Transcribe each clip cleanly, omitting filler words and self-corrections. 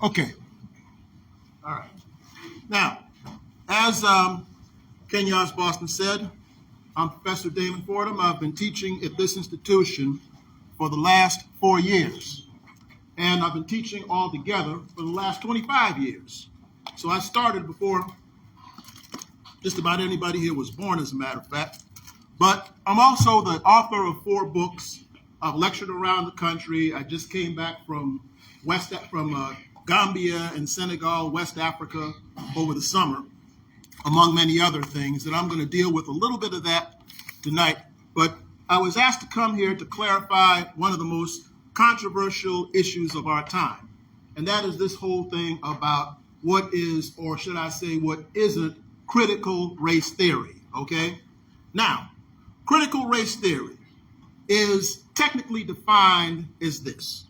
Okay. All right. Now, as Kenyas Boston said, I'm Professor Damon Fordham. I've been teaching at this institution for the last 4 years. And I've been teaching altogether for the last 25 years. So I started before just about anybody here was born, as a matter of fact. But I'm also the author of 4 books. I've lectured around the country. I just came back from Gambia and Senegal, West Africa, over the summer, among many other things. And I'm going to deal with a little bit of that tonight. But I was asked to come here to clarify one of the most controversial issues of our time. And that is this whole thing about what is, or should I say, what isn't critical race theory, okay? Now, critical race theory is technically defined as this: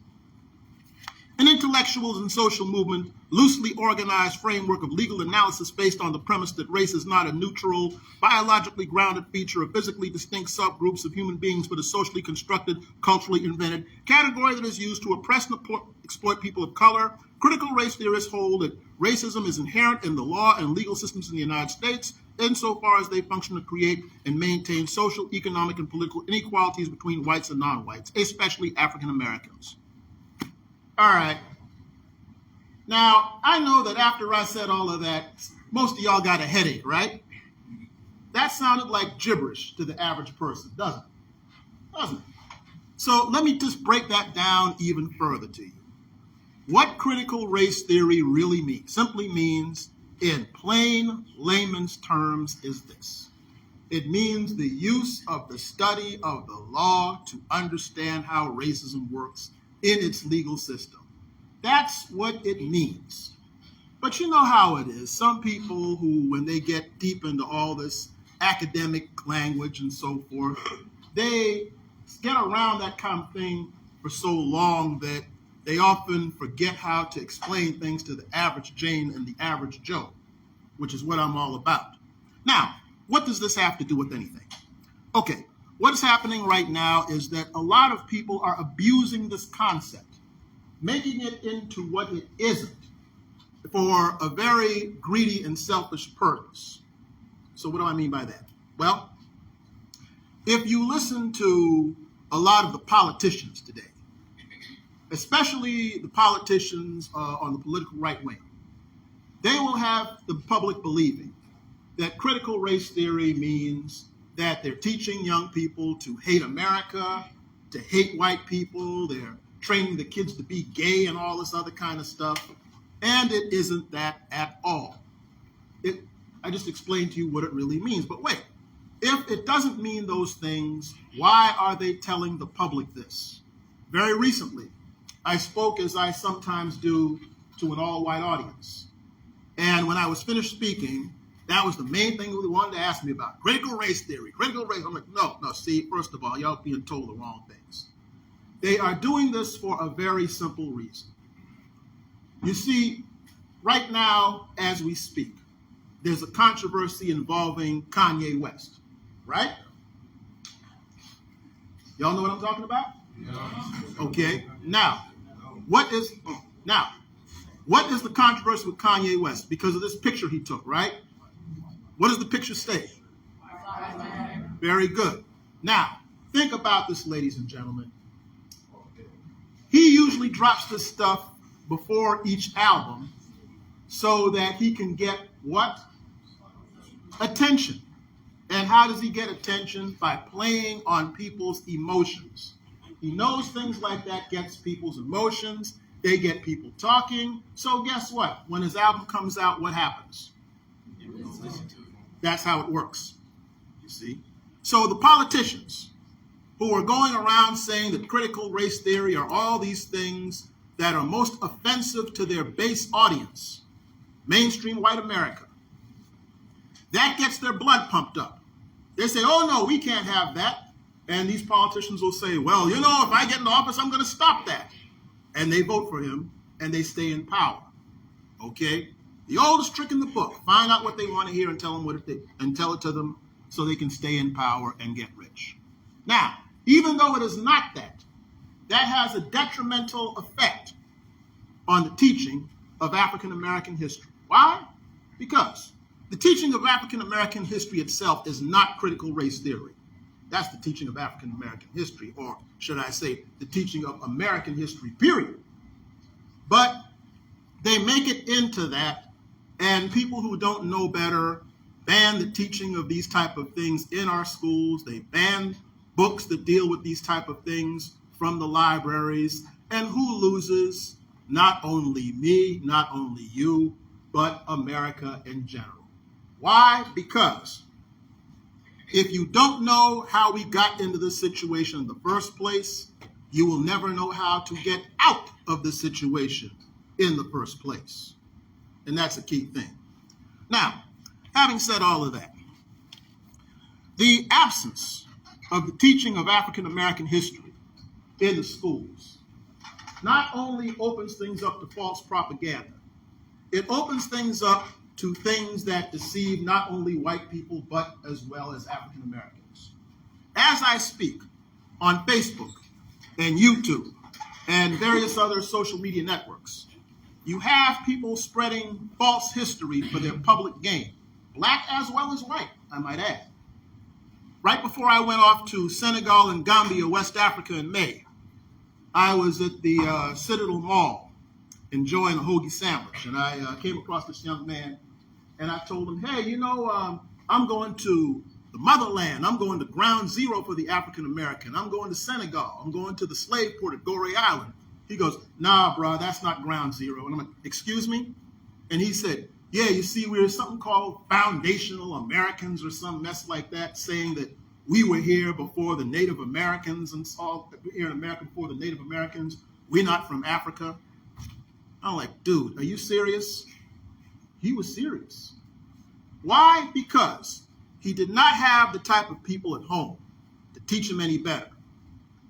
an intellectual and social movement, loosely organized framework of legal analysis based on the premise that race is not a neutral, biologically grounded feature of physically distinct subgroups of human beings, but a socially constructed, culturally invented category that is used to oppress and exploit people of color. Critical race theorists hold that racism is inherent in the law and legal systems in the United States, insofar as they function to create and maintain social, economic, and political inequalities between whites and non-whites, especially African Americans. All right. Now, I know that after I said all of that, most of y'all got a headache, right? That sounded like gibberish to the average person, doesn't it? Doesn't it? So let me just break that down even further to you. What critical race theory really means, simply means, in plain layman's terms, is this. It means the use of the study of the law to understand how racism works in its legal system. That's what it means. But you know how it is. Some people who, when they get deep into all this academic language and so forth, they get around that kind of thing for so long that they often forget how to explain things to the average Jane and the average Joe, which is what I'm all about. Now, what does this have to do with anything? Okay, what's happening right now is that a lot of people are abusing this concept, making it into what it isn't, for a very greedy and selfish purpose. So what do I mean by that? Well, if you listen to a lot of the politicians today, especially the politicians on the political right wing, they will have the public believing that critical race theory means that they're teaching young people to hate America, to hate white people, they're training the kids to be gay and all this other kind of stuff. And it isn't that at all. I just explained to you what it really means. But wait, if it doesn't mean those things, why are they telling the public this? Very recently, I spoke, as I sometimes do, to an all-white audience. And when I was finished speaking, that was the main thing they wanted to ask me about. Critical race theory, critical race. I'm like, no, see, first of all, y'all being told the wrong things. They are doing this for a very simple reason. You see, right now, as we speak, there's a controversy involving Kanye West, right? Y'all know what I'm talking about? Yeah. Okay, now, what is the controversy with Kanye West? Because of this picture he took, right? What does the picture say? Very good. Now, think about this, ladies and gentlemen. He usually drops this stuff before each album so that he can get what? Attention. And how does he get attention? By playing on people's emotions. He knows things like that gets people's emotions. They get people talking. So guess what? When his album comes out, what happens? That's how it works, you see. So the politicians who are going around saying that critical race theory are all these things that are most offensive to their base audience, mainstream white America, that gets their blood pumped up. They say, oh no, we can't have that. And these politicians will say, well, you know, if I get in office, I'm going to stop that. And they vote for him and they stay in power. Okay? The oldest trick in the book: find out what they want to hear and tell it to them so they can stay in power and get rich. Now, even though it is not that, that has a detrimental effect on the teaching of African American history. Why? Because the teaching of African American history itself is not critical race theory. That's the teaching of African American history, or should I say, the teaching of American history, period. But they make it into that, and people who don't know better ban the teaching of these type of things in our schools. They ban books that deal with these type of things from the libraries. And who loses? Not only me, not only you, but America in general. Why? Because if you don't know how we got into this situation in the first place, you will never know how to get out of the situation in the first place. And that's a key thing. Now, having said all of that, the absence of the teaching of African American history in the schools not only opens things up to false propaganda, it opens things up to things that deceive not only white people, but as well as African Americans. As I speak on Facebook and YouTube and various other social media networks, you have people spreading false history for their public gain, black as well as white, I might add. Right before I went off to Senegal and Gambia, West Africa in May, I was at the Citadel Mall enjoying a hoagie sandwich, and I came across this young man, and I told him, hey, you know, I'm going to the motherland. I'm going to ground zero for the African American. I'm going to Senegal. I'm going to the slave port at Gorée Island. He goes, nah, bro, that's not ground zero. And I'm like, excuse me? And he said, yeah, you see, we're something called foundational Americans or some mess like that, saying that we were here before the Native Americans and all here in America before the Native Americans. We're not from Africa. I'm like, dude, are you serious? He was serious. Why? Because he did not have the type of people at home to teach him any better.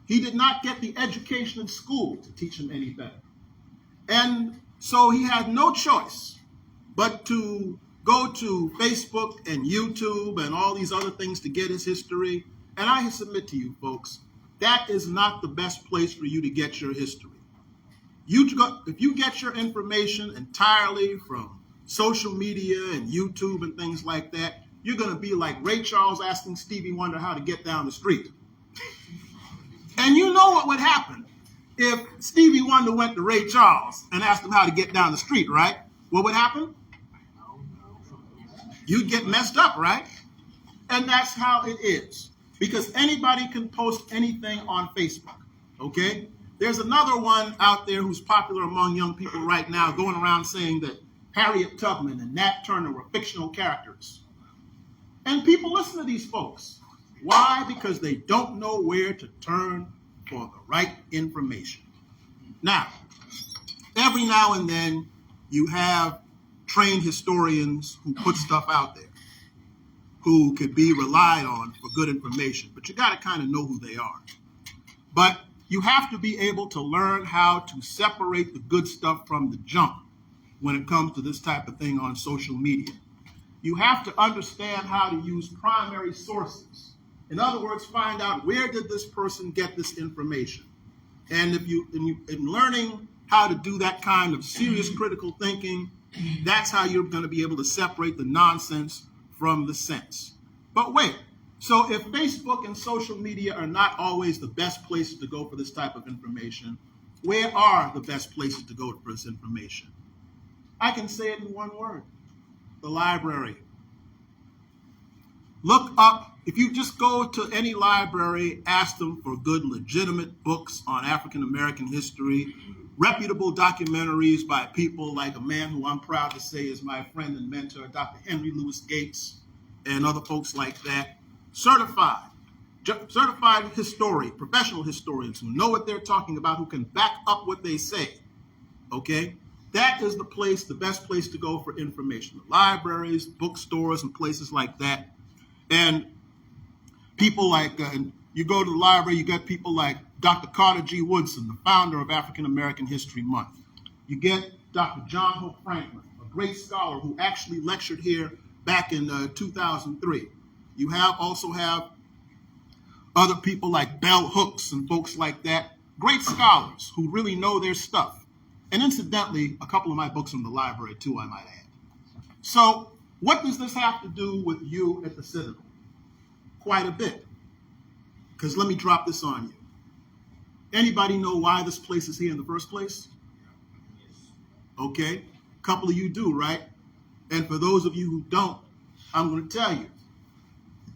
He did not get the education in school to teach him any better. And so he had no choice but to go to Facebook and YouTube and all these other things to get his history. And I submit to you folks, that is not the best place for you to get your history. If you get your information entirely from social media and YouTube and things like that, you're going to be like Ray Charles asking Stevie Wonder how to get down the street. And you know what would happen if Stevie Wonder went to Ray Charles and asked him how to get down the street, right? What would happen? You'd get messed up, right? And that's how it is. Because anybody can post anything on Facebook, okay? There's another one out there who's popular among young people right now going around saying that Harriet Tubman and Nat Turner were fictional characters. And people listen to these folks. Why? Because they don't know where to turn for the right information. Now, every now and then you have trained historians who put stuff out there who could be relied on for good information, but you got to kind of know who they are. But you have to be able to learn how to separate the good stuff from the junk when it comes to this type of thing on social media. You have to understand how to use primary sources. In other words, find out where did this person get this information. And in learning how to do that kind of serious critical thinking, that's how you're going to be able to separate the nonsense from the sense. But wait, so if Facebook and social media are not always the best places to go for this type of information, where are the best places to go for this information? I can say it in one word: the library. Look up, if you just go to any library, ask them for good, legitimate books on African American history, reputable documentaries by people like a man who I'm proud to say is my friend and mentor, Dr. Henry Louis Gates, and other folks like that. Certified professional historians who know what they're talking about, who can back up what they say, okay? That is the best place to go for information. The libraries, bookstores, and places like that. And people like, you go to the library, you get people like Dr. Carter G. Woodson, the founder of African American History Month. You get Dr. John Hope Franklin, a great scholar who actually lectured here back in 2003. You also have other people like Bell Hooks and folks like that, great scholars who really know their stuff. And incidentally, a couple of my books from the library too, I might add. So what does this have to do with you at the Citadel? Quite a bit. Because let me drop this on you. Anybody know why this place is here in the first place? Okay, a couple of you do, right? And for those of you who don't, I'm going to tell you.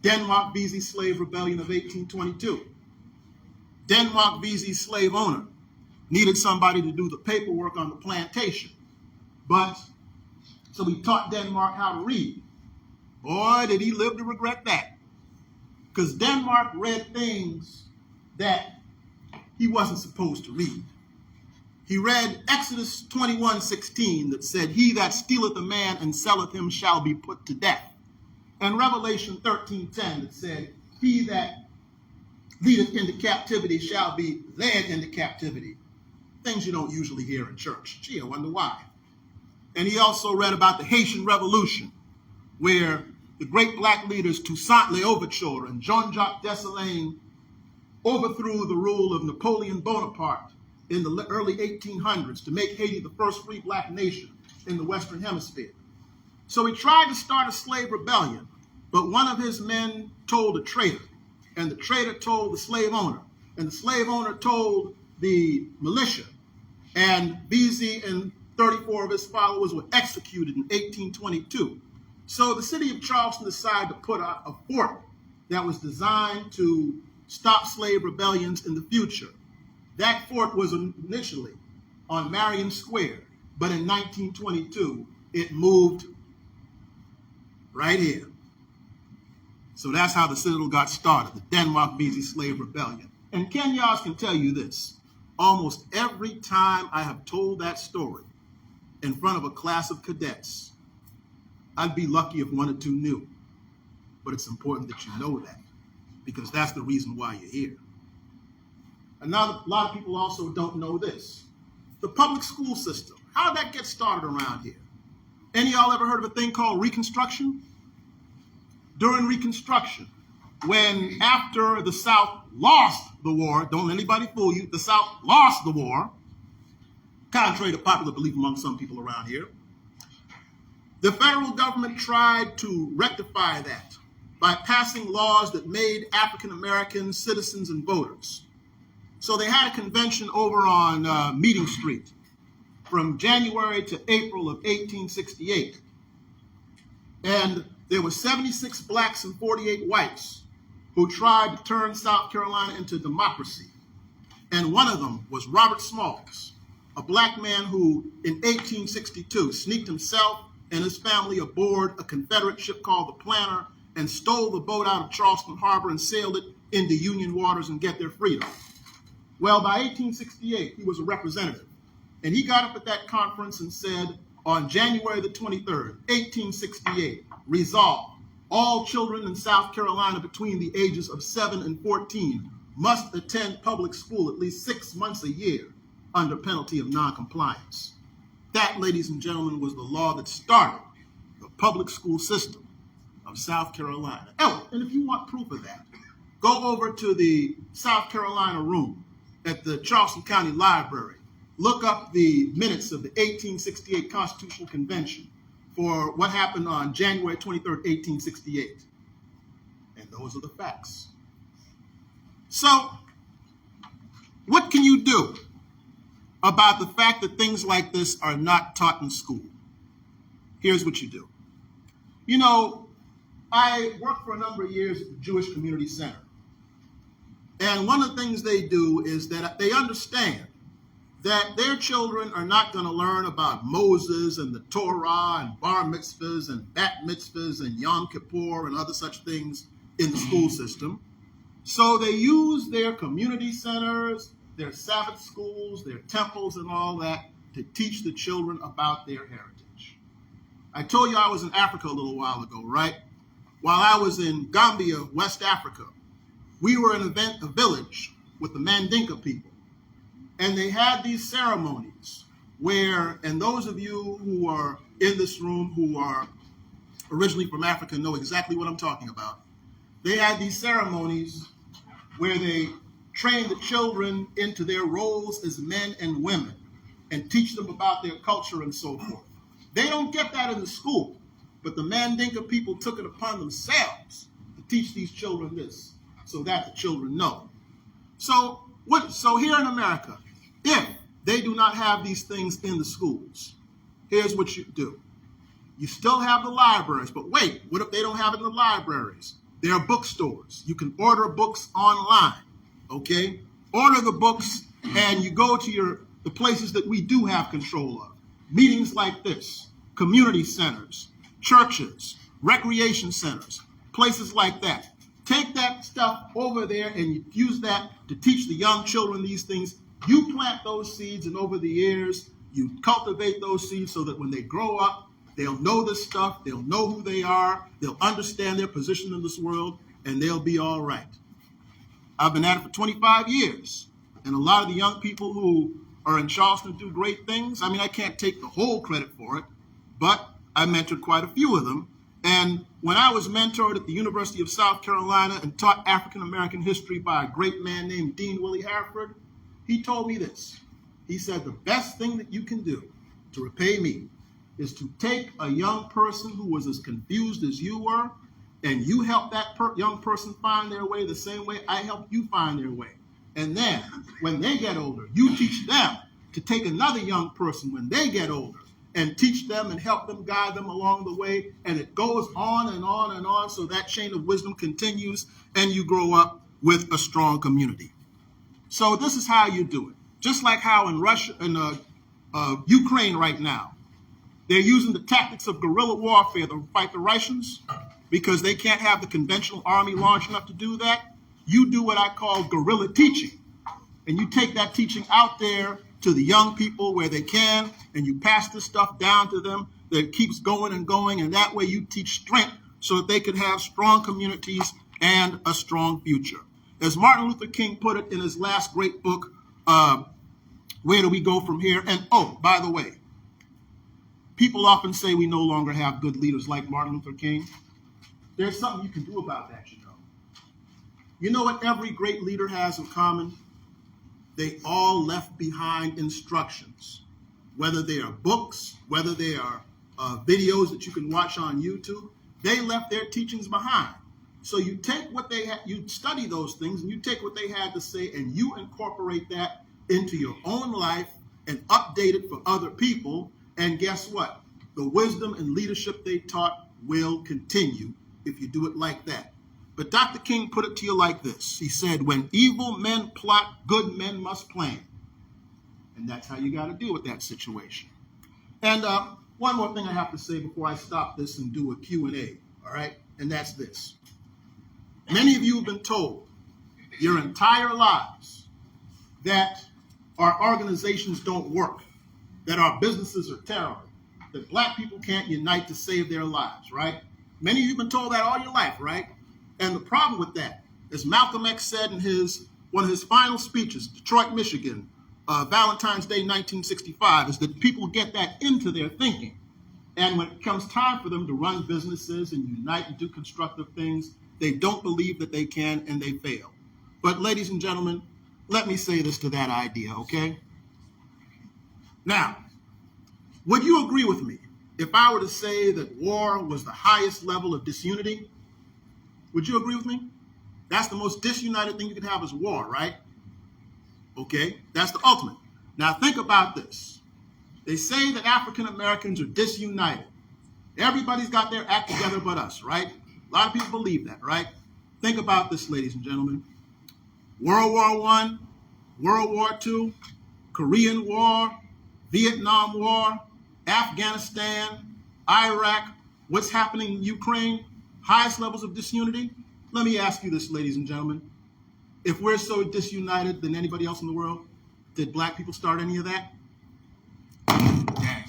Denmark-Vesey slave rebellion of 1822. Denmark-Vesey slave owner needed somebody to do the paperwork on the plantation. So he taught Denmark how to read. Boy, did he live to regret that. Because Denmark read things that he wasn't supposed to read. He read Exodus 21:16 that said, "He that stealeth a man and selleth him shall be put to death." And Revelation 13:10 that said, "He that leadeth into captivity shall be led into captivity." Things you don't usually hear in church. Gee, I wonder why. And he also read about the Haitian Revolution, where the great black leaders Toussaint L'Ouverture and Jean-Jacques Dessalines overthrew the rule of Napoleon Bonaparte in the early 1800s to make Haiti the first free black nation in the Western Hemisphere. So he tried to start a slave rebellion, but one of his men told a traitor, and the traitor told the slave owner, and the slave owner told the militia, and Vesey and 34 of his followers were executed in 1822. So the city of Charleston decided to put out a fort that was designed to stop slave rebellions in the future. That fort was initially on Marion Square, but in 1922, it moved right here. So that's how the Citadel got started, the Denmark-Vesey slave rebellion. And Kenyans can tell you this. Almost every time I have told that story in front of a class of cadets, I'd be lucky if one or two knew. But it's important that you know that, because that's the reason why you're here. And now a lot of people also don't know this. The public school system, how did that get started around here? Any of y'all ever heard of a thing called Reconstruction? During Reconstruction, when after the South lost the war, don't let anybody fool you, the South lost the war, contrary to popular belief among some people around here, the federal government tried to rectify that by passing laws that made African Americans citizens and voters. So they had a convention over on Meeting Street from January to April of 1868. And there were 76 blacks and 48 whites who tried to turn South Carolina into democracy. And one of them was Robert Smalls, a black man who in 1862 sneaked himself and his family aboard a Confederate ship called the Planter and stole the boat out of Charleston Harbor and sailed it into Union waters and get their freedom. Well, by 1868, he was a representative. And he got up at that conference and said, on January the 23rd, 1868, resolved, all children in South Carolina between the ages of 7 and 14 must attend public school at least 6 months a year under penalty of noncompliance. That, ladies and gentlemen, was the law that started the public school system of South Carolina. Oh, and if you want proof of that, go over to the South Carolina room at the Charleston County Library. Look up the minutes of the 1868 Constitutional Convention for what happened on January 23rd, 1868. And those are the facts. So, what can you do about the fact that things like this are not taught in school? Here's what you do. You know, I worked for a number of years at the Jewish Community Center. And one of the things they do is that they understand that their children are not going to learn about Moses and the Torah and bar mitzvahs and bat mitzvahs and Yom Kippur and other such things in the school system. So they use their community centers, their Sabbath schools, their temples and all that to teach the children about their heritage. I told you I was in Africa a little while ago, right? While I was in Gambia, West Africa, we were in a village with the Mandinka people. And they had these ceremonies where, and those of you who are in this room who are originally from Africa know exactly what I'm talking about. They had these ceremonies where they trained the children into their roles as men and women. and teach them about their culture and so forth. They don't get that in the school, but the Mandinka people took it upon themselves to teach these children this, so that the children know. So here in America, if they do not have these things in the schools, here's what you do. You still have the libraries, but wait, what if they don't have it in the libraries? There are bookstores. You can order books online, okay? Order the books, and you go to the places that we do have control of. Meetings like this, community centers, churches, recreation centers, places like that. Take that stuff over there and you use that to teach the young children these things. You plant those seeds, and over the years, you cultivate those seeds so that when they grow up, they'll know this stuff, they'll know who they are, they'll understand their position in this world, and they'll be all right. I've been at it for 25 years, and a lot of the young people who are in Charleston do great things. I mean, I can't take the whole credit for it, but I mentored quite a few of them. And when I was mentored at the University of South Carolina and taught African American history by a great man named Dean Willie Harford, he told me this. He said, the best thing that you can do to repay me is to take a young person who was as confused as you were, and you help that young person find their way the same way I helped you find their way. And then when they get older, you teach them to take another young person when they get older and teach them and help them, guide them along the way. And it goes on and on and on, so that chain of wisdom continues and you grow up with a strong community. So this is how you do it. Just like how in Russia and Ukraine right now, they're using the tactics of guerrilla warfare to fight the Russians because they can't have the conventional army large enough to do that. You do what I call guerrilla teaching. And you take that teaching out there to the young people where they can, and you pass this stuff down to them that keeps going and going, and that way you teach strength so that they can have strong communities and a strong future. As Martin Luther King put it in his last great book, Where Do We Go From Here? And oh, by the way, people often say we no longer have good leaders like Martin Luther King. There's something you can do about that, you know. You know what every great leader has in common? They all left behind instructions, whether they are books, whether they are videos that you can watch on YouTube. They left their teachings behind. So you take what they had, you study those things, and you take what they had to say, and you incorporate that into your own life and update it for other people. And guess what? The wisdom and leadership they taught will continue if you do it like that. But Dr. King put it to you like this. He said, when evil men plot, good men must plan. And that's how you got to deal with that situation. And one more thing I have to say before I stop this and do a Q&A, all right? And that's this. Many of you have been told your entire lives that our organizations don't work, that our businesses are terrible, that black people can't unite to save their lives, right? Many of you have been told that all your life, right? And the problem with that, as Malcolm X said in one of his final speeches, Detroit, Michigan, Valentine's Day, 1965, is that people get that into their thinking. And when it comes time for them to run businesses and unite and do constructive things, they don't believe that they can, and they fail. But ladies and gentlemen, let me say this to that idea, okay? Now, would you agree with me if I were to say that war was the highest level of disunity? Would you agree with me? That's the most disunited thing you can have is war, right? Okay, that's the ultimate. Now think about this. They say that African Americans are disunited. Everybody's got their act together but us, right? A lot of people believe that, right? Think about this, ladies and gentlemen. World War I, World War II, Korean War, Vietnam War, Afghanistan, Iraq, what's happening in Ukraine, highest levels of disunity. Let me ask you this, ladies and gentlemen. If we're so disunited than anybody else in the world, did black people start any of that? Damn.